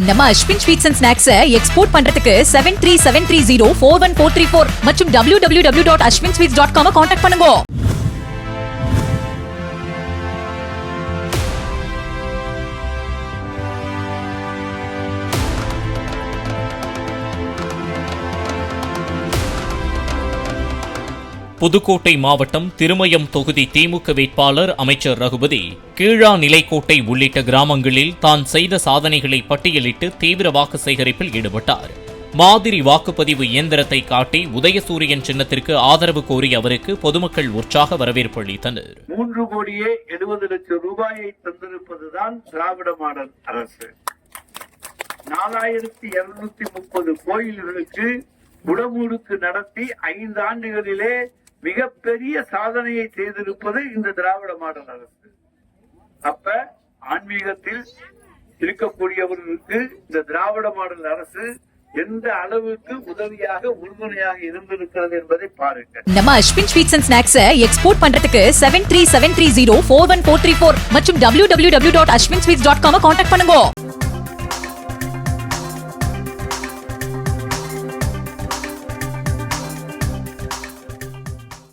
நம்ம Ashwin sweets and snacks export பண்றதுக்கு 7373041434 மற்றும் www.ashwinsweets.com கான்டாக்ட் பண்ணுங்க. புதுக்கோட்டை மாவட்டம் திருமயம் தொகுதி திமுக வேட்பாளர் அமைச்சர் ரகுபதி கீழா நிலைக்கோட்டை உள்ளிட்ட கிராமங்களில் தான் செய்த சாதனைகளை பட்டியலிட்டு தீவிர வாக்கு சேகரிப்பில் ஈடுபட்டார். மாதிரி வாக்குப்பதிவு இயந்திரத்தை காட்டி உதயசூரியன் சின்னத்திற்கு ஆதரவு கோரி அவருக்கு பொதுமக்கள் உற்சாக வரவேற்பு அளித்தனர். 3,70,00,000 ரூபாயை தந்திருப்பதுதான் திராவிட மாடல் அரசு. 4,230 கோயில்களுக்கு குடமுழுக்கு நடத்தி 5 ஆண்டுகளிலே மிகப்பெரிய சாதனையை செய்திருப்பது இந்த திராவிட மாடல் அரசு. அப்ப ஆன்மீகத்தில் இருக்கக்கூடியவர்களுக்கு இந்த திராவிட மாடல் அரசு எந்த அளவுக்கு உதவியாக உறுதுணையாக இருந்திருக்கிறது என்பதை பாருங்கள். நம்ம Ashwin sweets and snacks export பண்றதுக்கு 7373041434 மற்றும் www.ashwinsweets.com கான்டாக்ட் பண்ணுங்க.